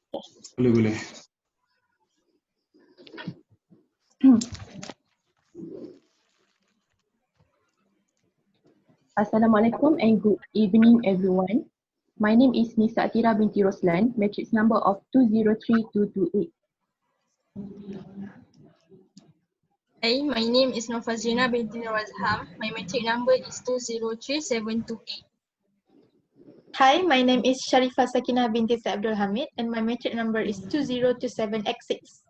Boleh. Assalamualaikum and good evening everyone. My name is Nisa Atira binti Roslan, matrix number of 203228. Hi, my name is Nofazrina binti Nawazham. My matric number is 203728. Hi, my name is Sharifah Sakinah binti Said Abdul Hamid and my matric number is 2027X6.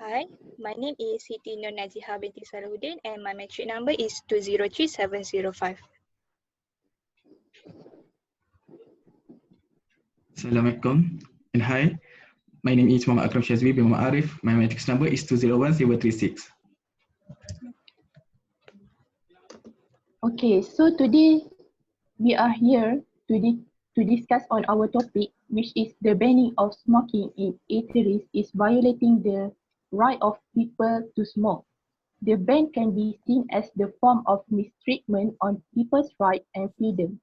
Hi, my name is Siti Nur Naziha binti Salahuddin and my matric number is 203705. Assalamualaikum and hi. My name is Muhammad Akram Shazwi bin Muhammad Arif. My matrix number is 201036. Okay, so today we are here to discuss on our topic, which is the banning of smoking in eateries is violating the right of people to smoke. The ban can be seen as the form of mistreatment on people's right and freedom.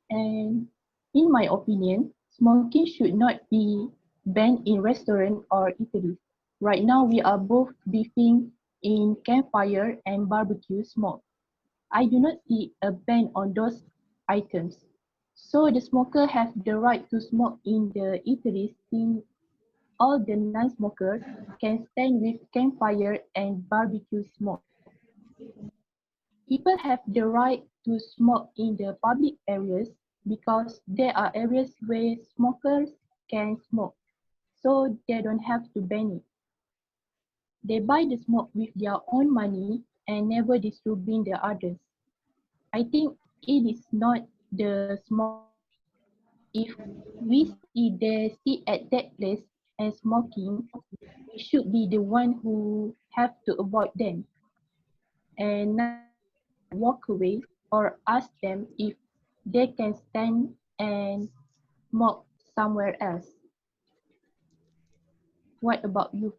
And in my opinion, smoking should not be banned in restaurants or eateries. Right now, we are both beefing in campfire and barbecue smoke. I do not see a ban on those items. So the smoker have the right to smoke in the eateries since all the non-smokers can stand with campfire and barbecue smoke. People have the right to smoke in the public areas because there are areas where smokers can smoke, so they don't have to ban it. They buy the smoke with their own money and never distribute the others. I think it is not the smoke. If we see they sit at that place and smoking, we should be the one who have to avoid them and not walk away or ask them if they can stand and smoke somewhere else. What about you?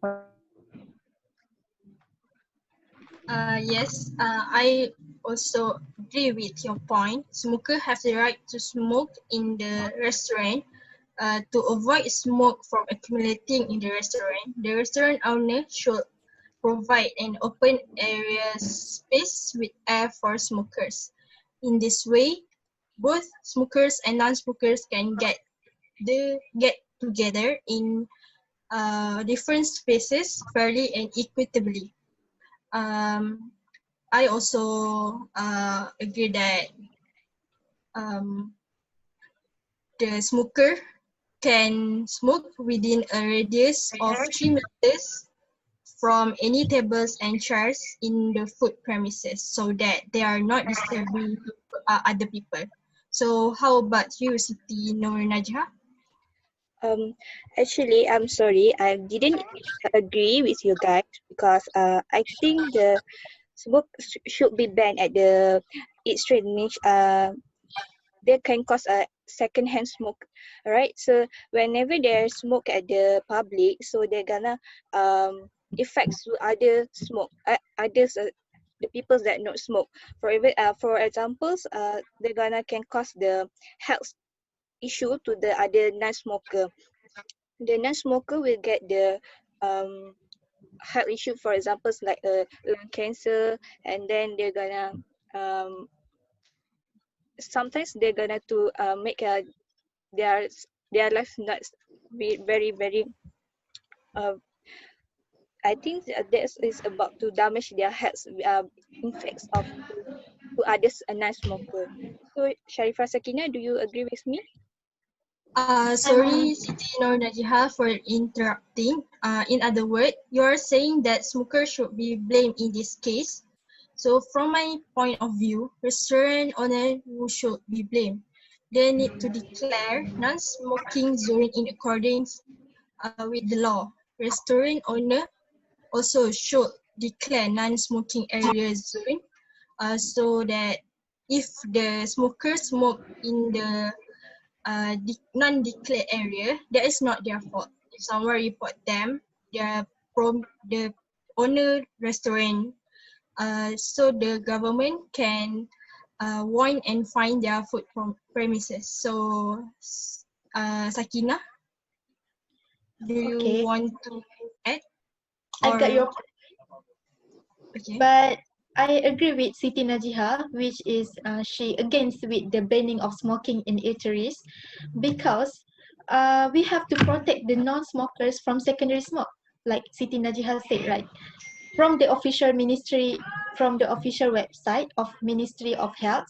Yes, I also agree with your point. Smoker have the right to smoke in the restaurant to avoid smoke from accumulating in the restaurant. The restaurant owner should provide an open area space with air for smokers. In this way, both smokers and non-smokers can get together in different spaces fairly and equitably. I also agree that the smoker can smoke within a radius of 3 meters from any tables and chairs in the food premises so that they are not disturbing other people. So how about you, Siti Nur Najha? Actually, I'm sorry, I didn't agree with you guys because I think the smoke should be banned at the eat street, means they can cause a second-hand smoke, right? So whenever there's smoke at the public, so they're gonna affects to other smoke, others, the people that not smoke. For examples, they're gonna can cause the health issue to the other non-smoker. The non-smoker will get the health issue, for example, like lung cancer, and then they're gonna sometimes they're gonna to make their life not be very I think this is about to damage their health effects of to others non-smoker. So Sharifah Sakina, do you agree with me? Sorry, Siti Nur Najha, for interrupting. In other words, you're saying that smokers should be blamed in this case. So from my point of view, restaurant owner who should be blamed. They need to declare non-smoking zone in accordance with the law. Restaurant owner also should declare non-smoking area zone so that if the smokers smoke in the non-declared area, that is not their fault. If someone report them, they from the owner restaurant, so the government can warn and fine their food from premises. So, Sakina? Do you Okay, want to add? I got your Okay. But I agree with Siti Najiha, which is she against with the banning of smoking in eateries, because we have to protect the non-smokers from secondary smoke, like Siti Najiha said, right? From the official ministry, from the official website of Ministry of Health,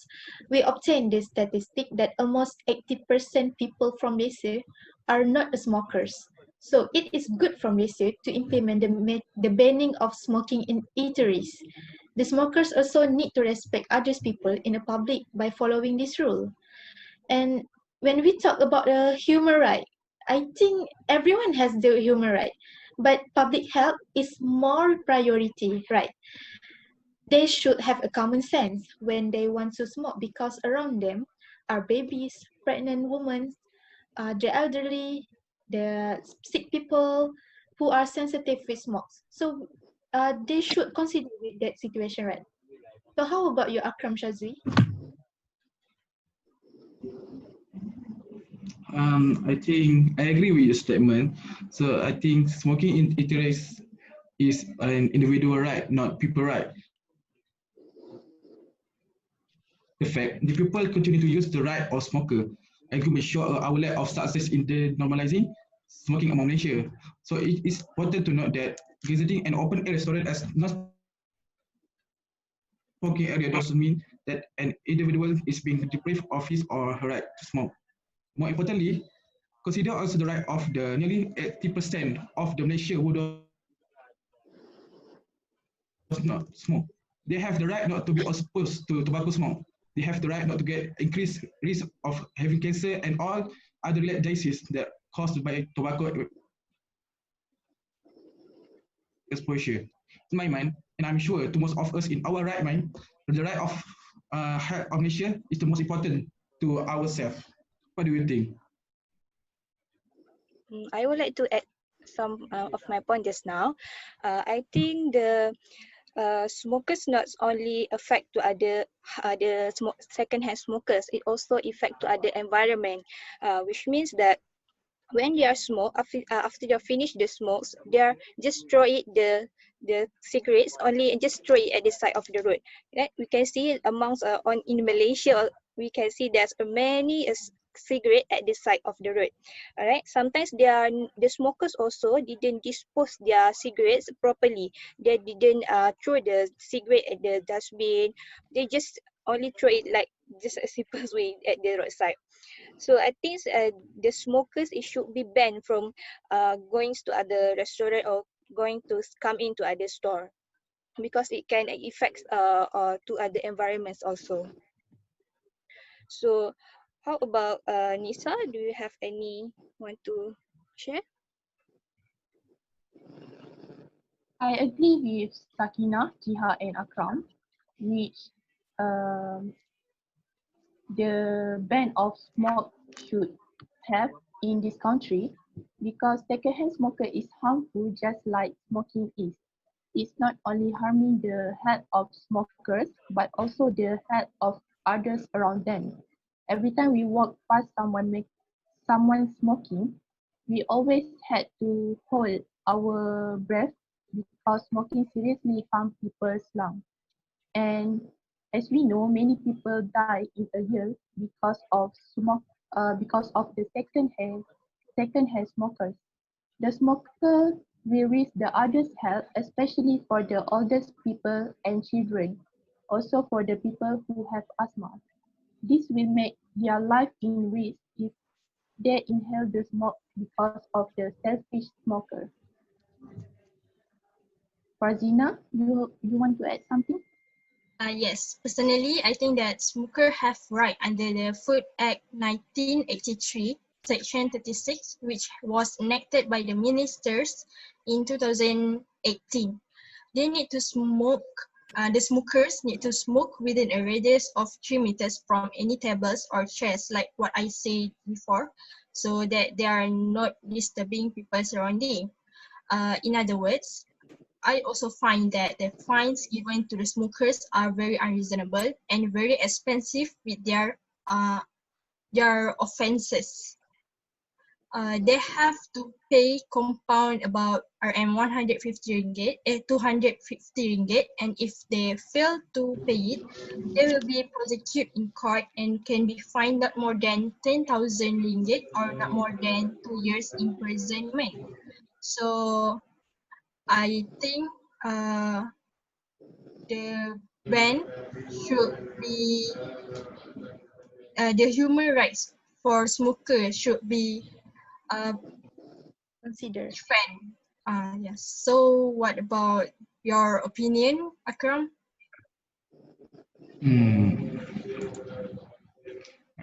we obtained the statistic that almost 80% people from Malaysia are not smokers. So it is good from Malaysia to implement the banning of smoking in eateries. The smokers also need to respect other people in the public by following this rule. And when we talk about the human right, I think everyone has the human right, but public health is more priority, right? They should have a common sense when they want to smoke because around them are babies, pregnant women, the elderly, the sick people who are sensitive with smoke. So they should consider with that situation, right? So how about you, Akram Shazwi? I think I agree with your statement. So I think smoking in eateries is an individual right, not people right. The fact the people continue to use the right of smoker and could make sure our lack of success in the normalizing smoking among Malaysia. So it is important to note that visiting an open air restaurant as non-smoking area doesn't mean that an individual is being deprived of his or her right to smoke. More importantly, consider also the right of the nearly 80% of the Malaysia who does not smoke. They have the right not to be exposed to tobacco smoke. They have the right not to get increased risk of having cancer and all other related diseases that caused by tobacco exposure. In my mind, and I'm sure to most of us in our right mind, the right of health of nation is the most important to ourselves. What do you think? I would like to add some of my point just now. I think the smokers not only affect to other secondhand smokers, it also affect to other environment, which means that when they are smoke after they finish the smokes, they are just throw it the cigarettes only and just throw it at the side of the road. Right? We can see amongst on in Malaysia, we can see there's many cigarette at the side of the road. All right. Sometimes the smokers also didn't dispose their cigarettes properly. They didn't throw the cigarette at the dustbin. They just only throw it like just a simple way at the roadside. So I think the smokers, it should be banned from going to other restaurant or going to come into other store, because it can affect to other environments also. So how about Nisa? Do you have any want to share? I agree with Sakina, Jiha, and Akram, which um, the ban of smoke should have in this country, because secondhand smoker is harmful just like smoking is. It's not only harming the health of smokers, but also the health of others around them. Every time we walk past someone smoking, we always had to hold our breath because smoking seriously harms people's lungs. And as we know, many people die in a year because of because of the secondhand smokers. The smoker will risk the others' health, especially for the oldest people and children, also for the people who have asthma. This will make their life in risk if they inhale the smoke because of the selfish smoker. Farzina, you want to add something? Yes, personally, I think that smoker have right under the Food Act 1983, Section 36, which was enacted by the ministers in 2018. They need to smoke, the smokers need to smoke within a radius of 3 meters from any tables or chairs, like what I said before, so that they are not disturbing people surrounding. In other words, I also find that the fines given to the smokers are very unreasonable and very expensive with their offenses. they have to pay compound about RM 150 ringgit, 250 ringgit, and if they fail to pay it, they will be prosecuted in court and can be fined not more than 10,000 ringgit or not more than 2 years imprisonment. So I think the ban should be the human rights for smokers should be Consider. defend. Yes. So what about your opinion, Akram?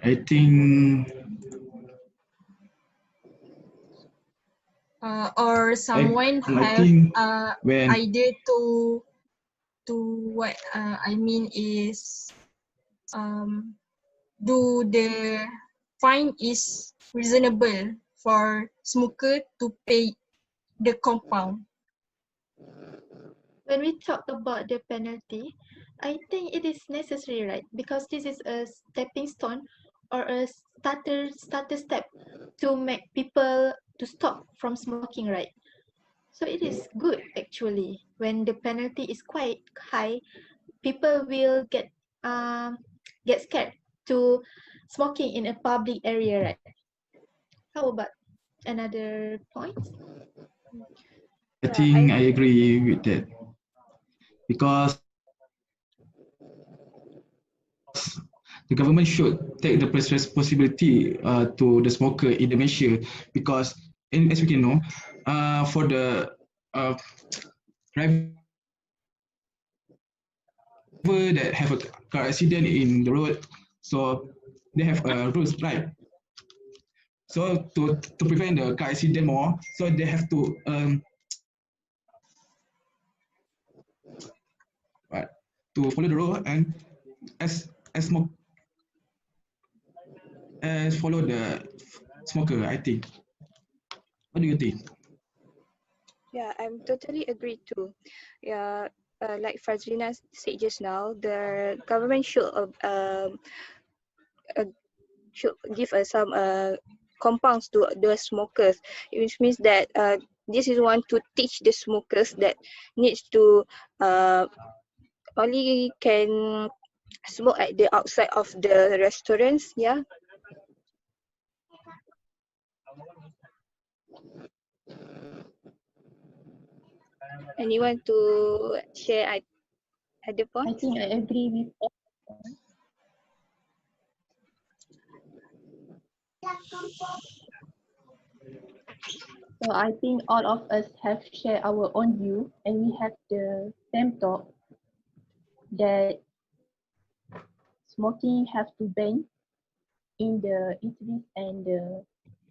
I think Or someone I have think when idea to what I mean is do the fine is reasonable for smoker to pay the compound? When we talk about the penalty, I think it is necessary, right? Because this is a stepping stone or a starter step to make people to stop from smoking, right? So it is good actually. When the penalty is quite high, people will get scared to smoking in a public area, right? How about another point? I Yeah, I think I agree with that because the government should take the responsibility to the smoker in the measure because as we can know, for the driver that have a car accident in the road, so they have rules, right? So to prevent the car accident more, so they have to right, to follow the rule and as smoke as follow the smoker. I think. What do you think? yeah, I'm totally agree too. Yeah, like Fazlina said just now, the government uh, should give us some compounds to the smokers, which means that this is one to teach the smokers that needs to only can smoke at the outside of the restaurants. Yeah. Anyone to share other I points? think I agree with all. So I think all of us have shared our own view and we have the same thought that smoking have to ban in the eateries and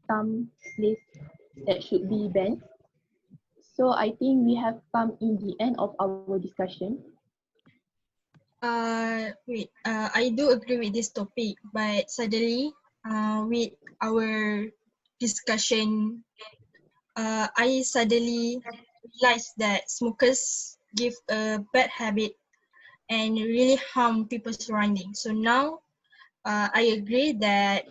some place that should be banned. So I think we have come in the end of our discussion. I do agree with this topic, but suddenly, with our discussion, I suddenly realized that smokers give a bad habit and really harm people surrounding. So now, I agree that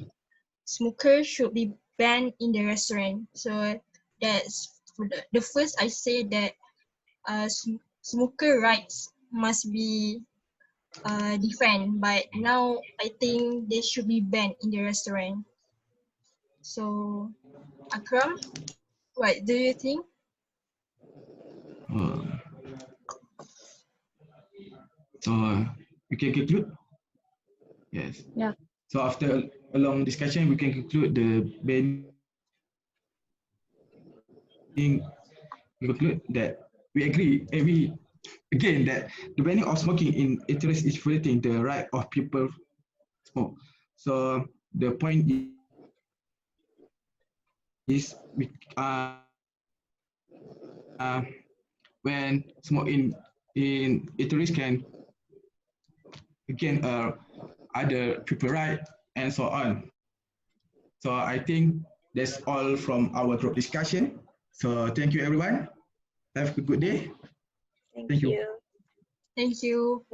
smokers should be banned in the restaurant. So that's for the first I say that smoker rights must be defend, but now I think they should be banned in the restaurant. So Akram, what do you think? Uh, so we can conclude. Yes. Yeah. So after a long discussion, we can conclude the banning. We conclude that we agree every again that the banning of smoking in eateries is violating the right of people to smoke. So the point is we when smoke in eateries can again other people right and so on. So I think that's all from our group discussion. So thank you everyone. Have a good day. Thank Thank you. you. Thank you.